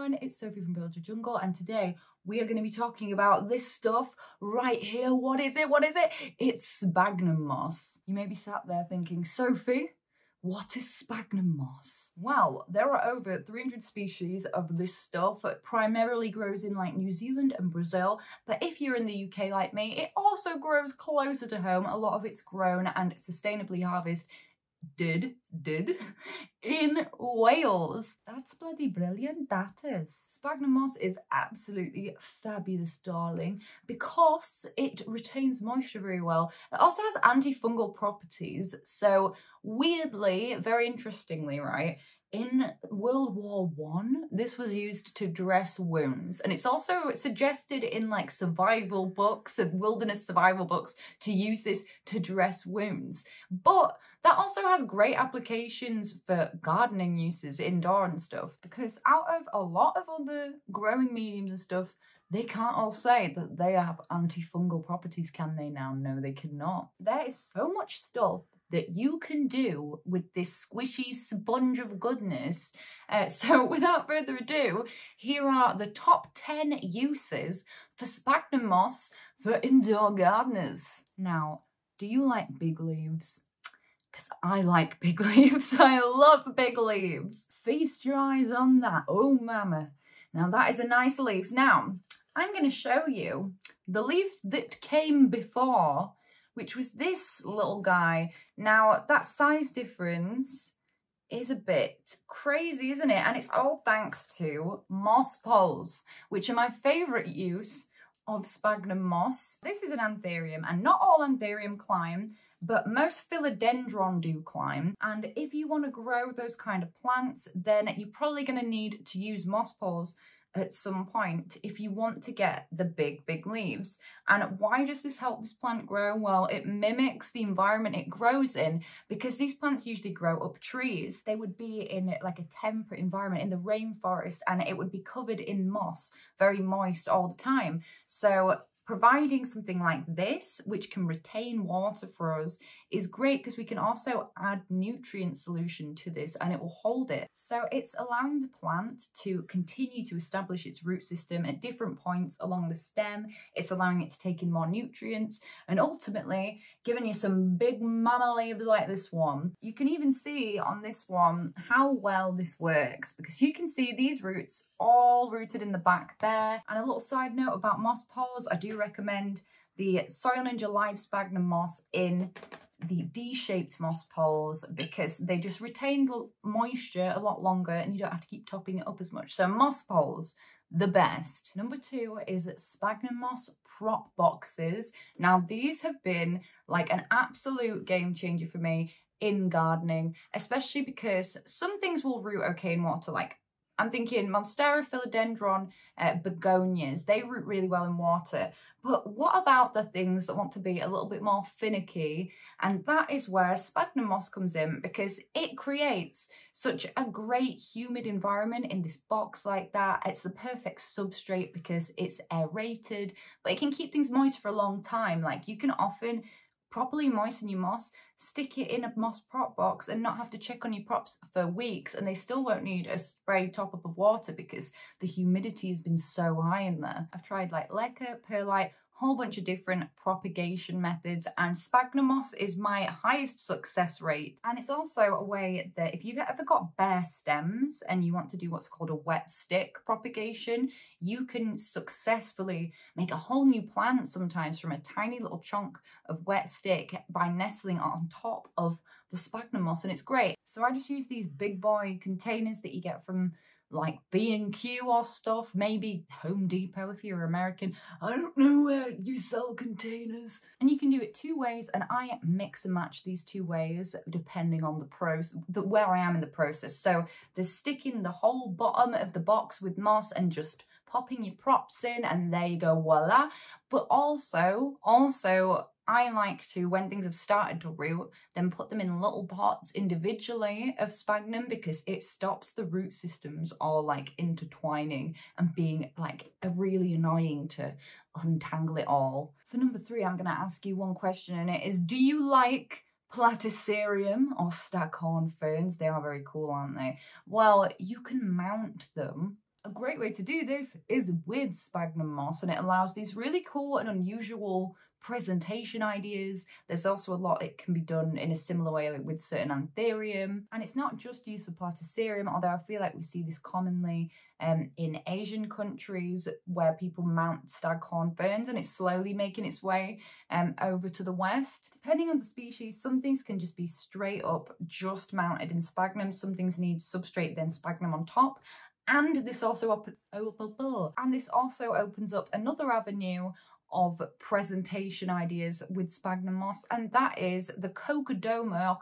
everyone, it's Sophie from Build Your Jungle, and today we are going to be talking about this stuff right here. What is it? What is it? It's sphagnum moss. You may be sat there thinking, Sophie, what is sphagnum moss? Well, there are over 300 species of this stuff. It primarily grows in like New Zealand and Brazil, but if you're in the UK like me, it also grows closer to home. A lot of it's grown and sustainably harvested in Wales. That's bloody brilliant, that is. Sphagnum moss is absolutely fabulous, darling, because it retains moisture very well. It also has antifungal properties, so weirdly, very interestingly, right, in World War I, this was used to dress wounds, and it's also suggested in like survival books and wilderness survival books to use this to dress wounds. But that also has great applications for gardening uses indoor and stuff, because out of a lot of other growing mediums and stuff, they can't all say that they have antifungal properties, can they now? No, they cannot. There is so much stuff that you can do with this squishy sponge of goodness. So without further ado, here are the top 10 uses for sphagnum moss for indoor gardeners. Now, do you like big leaves? Because I like big leaves. I love big leaves. Feast your eyes on that. Oh, mama. Now that is a nice leaf. Now, I'm going to show you the leaf that came before, which was this little guy. Now, that size difference is a bit crazy, isn't it? And it's all thanks to moss poles, which are my favourite use of sphagnum moss. This is an anthurium, and not all anthurium climb, but most philodendron do climb. And if you want to grow those kind of plants, then you're probably going to need to use moss poles at some point if you want to get the big leaves. And why does this help this plant grow? Well, it mimics the environment it grows in, because these plants usually grow up trees. They would be in like a temperate environment in the rainforest, and it would be covered in moss, very moist all the time. So providing something like this, which can retain water for us, is great, because we can also add nutrient solution to this and it will hold it. So it's allowing the plant to continue to establish its root system at different points along the stem. It's allowing it to take in more nutrients and ultimately giving you some big mama leaves like this one. You can even see on this one how well this works, because you can see these roots all rooted in the back there. And a little side note about moss poles, I do recommend the Soil Ninja Live Sphagnum Moss in the D-shaped moss poles, because they just retain the moisture a lot longer and you don't have to keep topping it up as much. So moss poles, the best. Number 2 is sphagnum moss prop boxes. Now these have been like an absolute game changer for me in gardening, especially because some things will root okay in water, like I'm thinking Monstera, philodendron, begonias, they root really well in water. But what about the things that want to be a little bit more finicky? And that is where sphagnum moss comes in, because it creates such a great humid environment in this box like that. It's the perfect substrate because it's aerated, but it can keep things moist for a long time. Like you can often properly moisten your moss, stick it in a moss prop box and not have to check on your props for weeks, and they still won't need a spray top up of water because the humidity has been so high in there. I've tried like leca, perlite, whole bunch of different propagation methods, and sphagnum moss is my highest success rate. And it's also a way that if you've ever got bare stems and you want to do what's called a wet stick propagation, you can successfully make a whole new plant sometimes from a tiny little chunk of wet stick by nestling on top of the sphagnum moss, and it's great. So I just use these big boy containers that you get from like B&Q or stuff, maybe Home Depot if you're American. I don't know where you sell containers. And you can do it 2 ways, and I mix and match these 2 ways depending on the process, where I am in the process. So there's sticking the whole bottom of the box with moss and just popping your props in, and there you go, voila. But also I like to, when things have started to root, then put them in little pots individually of sphagnum, because it stops the root systems all like intertwining and being like really annoying to untangle it all. For number 3, I'm going to ask you one question, and it is, do you like Platycerium or staghorn ferns? They are very cool, aren't they? Well, you can mount them A great way to do this is with sphagnum moss, and it allows these really cool and unusual presentation ideas. There's also a lot it can be done in a similar way, like with certain anthurium, and it's not just used for platycerium, although I feel like we see this commonly in Asian countries where people mount staghorn ferns, and it's slowly making its way over to the west. Depending on the species, some things can just be straight up just mounted in sphagnum, some things need substrate then sphagnum on top. And this also opens up another avenue of presentation ideas with sphagnum moss, and that is the Kokedama,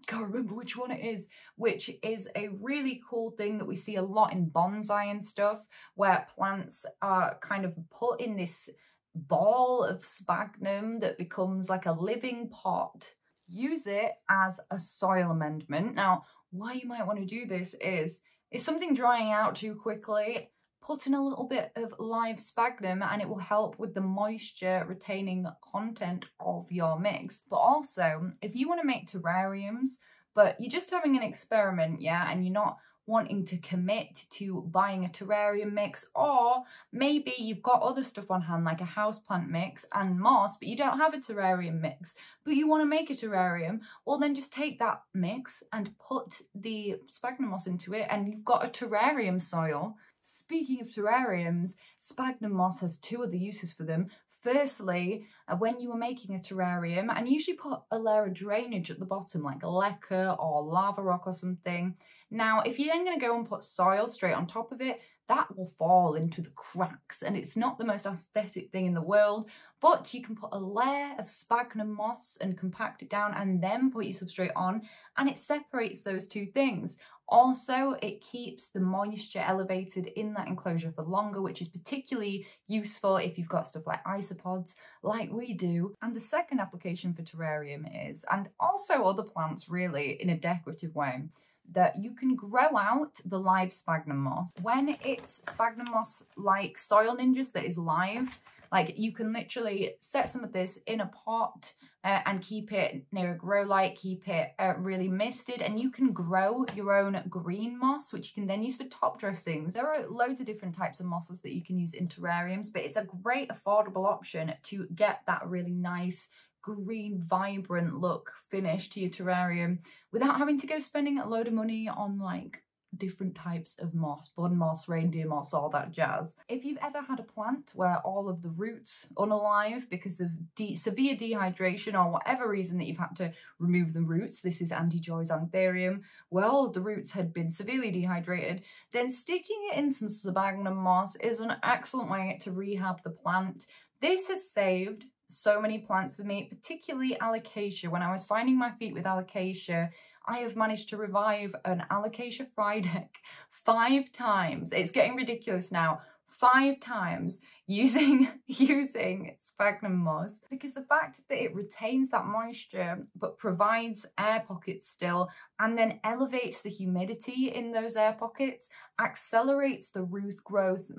can't remember which one it is, which is a really cool thing that we see a lot in bonsai and stuff, where plants are kind of put in this ball of sphagnum that becomes like a living pot. Use it as a soil amendment. Now, why you might want to do this is something drying out too quickly, put in a little bit of live sphagnum and it will help with the moisture retaining content of your mix. But also, if you want to make terrariums, but you're just having an experiment, yeah, and you're not wanting to commit to buying a terrarium mix, or maybe you've got other stuff on hand like a houseplant mix and moss, but you don't have a terrarium mix, but you want to make a terrarium, well then just take that mix and put the sphagnum moss into it and you've got a terrarium soil. Speaking of terrariums, sphagnum moss has two other uses for them. Firstly, when you are making a terrarium, and you usually put a layer of drainage at the bottom, like a lacquer or lava rock or something. Now, if you're then going to go and put soil straight on top of it, that will fall into the cracks, and it's not the most aesthetic thing in the world, but you can put a layer of sphagnum moss and compact it down and then put your substrate on, and it separates those two things. Also, it keeps the moisture elevated in that enclosure for longer, which is particularly useful if you've got stuff like isopods, like we do. And the second application for terrarium is, and also other plants really in a decorative way, that you can grow out the live sphagnum moss. When it's sphagnum moss like Soil Ninjas that is live, like you can literally set some of this in a pot and keep it near a grow light, keep it really misted, and you can grow your own green moss, which you can then use for top dressings. There are loads of different types of mosses that you can use in terrariums, but it's a great affordable option to get that really nice green, vibrant look finish to your terrarium without having to go spending a load of money on like different types of moss, bud moss, reindeer moss, all that jazz. If you've ever had a plant where all of the roots unalive because of severe dehydration or whatever reason that you've had to remove the roots, this is Auntie Joy's anthurium, well, the roots had been severely dehydrated, then sticking it in some sphagnum moss is an excellent way to rehab the plant. This has saved so many plants for me, particularly alocasia. When I was finding my feet with alocasia, I have managed to revive an alocasia Frydek 5 times. It's getting ridiculous now. 5 times using sphagnum moss, because the fact that it retains that moisture but provides air pockets still and then elevates the humidity in those air pockets, accelerates the root growth,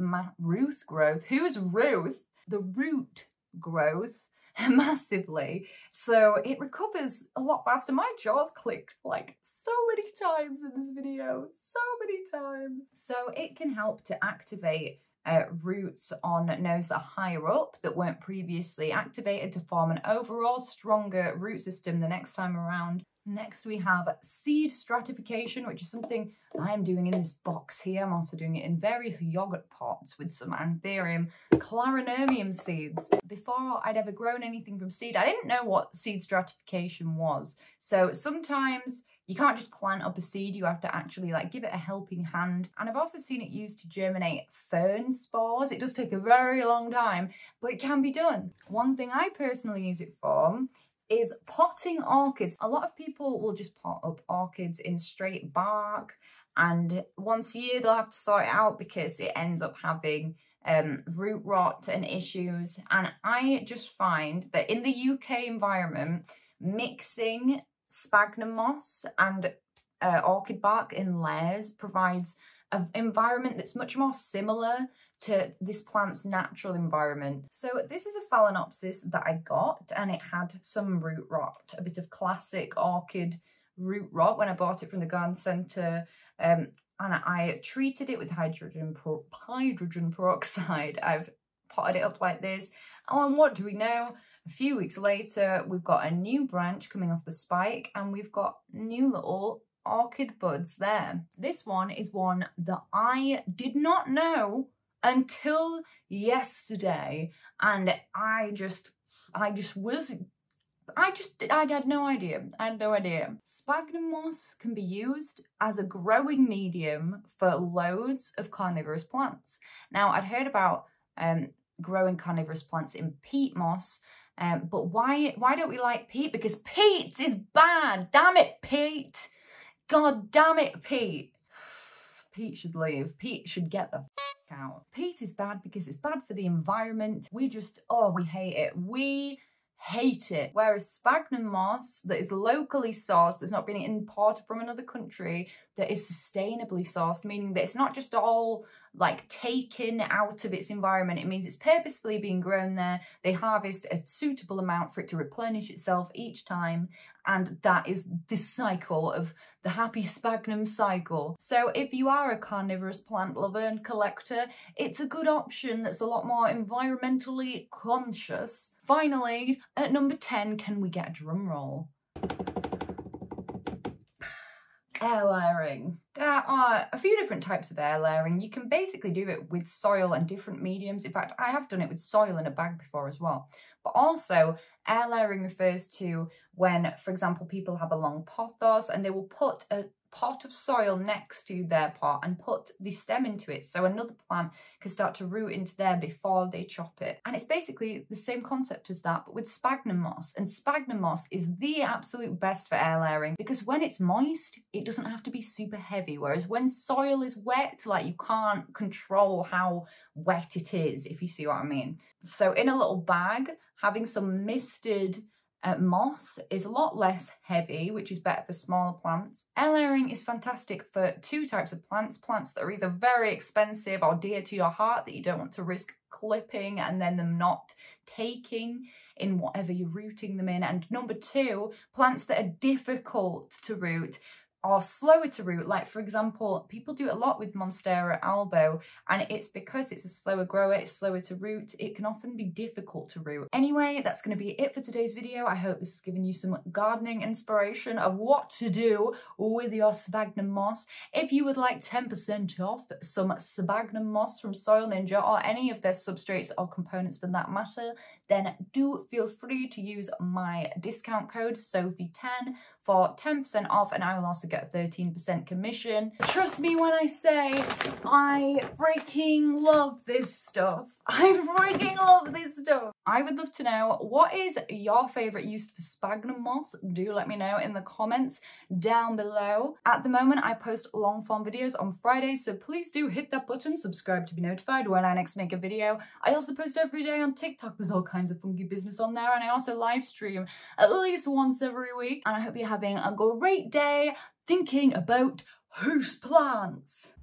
who's Ruth? The root growth massively, so it recovers a lot faster. My jaws clicked like so many times in this video, so many times. So it can help to activate roots on nodes that are higher up that weren't previously activated to form an overall stronger root system the next time around. Next we have seed stratification, which is something I'm doing in this box here. I'm also doing it in various yogurt pots with some anthurium clarinervium seeds. Before I'd ever grown anything from seed, I didn't know what seed stratification was. So sometimes you can't just plant up a seed, you have to actually like give it a helping hand. And I've also seen it used to germinate fern spores. It does take a very long time, but it can be done. One thing I personally use it for is potting orchids. A lot of people will just pot up orchids in straight bark, and once a year they'll have to sort it out because it ends up having root rot and issues. And I just find that in the UK environment, mixing sphagnum moss and orchid bark in layers provides an environment that's much more similar to this plant's natural environment. So this is a Phalaenopsis that I got, and it had some root rot, a bit of classic orchid root rot when I bought it from the garden centre and I treated it with hydrogen peroxide. I've potted it up like this. And what do we know? A few weeks later, we've got a new branch coming off the spike, and we've got new little orchid buds there. This one is one that I did not know until yesterday, and I had no idea. Sphagnum moss can be used as a growing medium for loads of carnivorous plants. Now, I'd heard about growing carnivorous plants in peat moss, but why don't we like peat? Because peat is bad. Damn it, peat. God damn it, peat. Peat should leave. Peat should get the f out. Peat is bad because it's bad for the environment. We hate it. We hate it. Whereas sphagnum moss that is locally sourced, that's not being imported from another country, that is sustainably sourced, meaning that it's not just all like taken out of its environment. It means it's purposefully being grown there. They harvest a suitable amount for it to replenish itself each time, and that is this cycle of the happy sphagnum cycle. So if you are a carnivorous plant lover and collector, it's a good option that's a lot more environmentally conscious. Finally, at number 10, can we get a drum roll? Air layering. There are a few different types of air layering. You can basically do it with soil and different mediums. In fact, I have done it with soil in a bag before as well. But also, air layering refers to when, for example, people have a long pothos and they will put a pot of soil next to their pot and put the stem into it so another plant can start to root into there before they chop it. And it's basically the same concept as that, but with sphagnum moss. And sphagnum moss is the absolute best for air layering because when it's moist, it doesn't have to be super heavy. Whereas when soil is wet, like you can't control how wet it is, if you see what I mean. So in a little bag, having some misted moss is a lot less heavy, which is better for smaller plants. Air layering is fantastic for two types of plants. Plants that are either very expensive or dear to your heart that you don't want to risk clipping and then them not taking in whatever you're rooting them in. And number two, plants that are difficult to root or slower to root. Like, for example, people do it a lot with Monstera albo, and it's because it's a slower grower, it's slower to root, it can often be difficult to root. Anyway, that's going to be it for today's video. I hope this has given you some gardening inspiration of what to do with your sphagnum moss. If you would like 10% off some sphagnum moss from Soil Ninja or any of their substrates or components for that matter, then do feel free to use my discount code SOPHIE10 for 10% off, and I will also get a 13% commission. Trust me when I say I freaking love this stuff. I freaking love this stuff. I would love to know, what is your favourite use for sphagnum moss? Do let me know in the comments down below. At the moment, I post long form videos on Fridays, so please do hit that button, subscribe to be notified when I next make a video. I also post every day on TikTok. There's all kinds of funky business on there, and I also live stream at least once every week. And I hope you're having a great day thinking about house plants.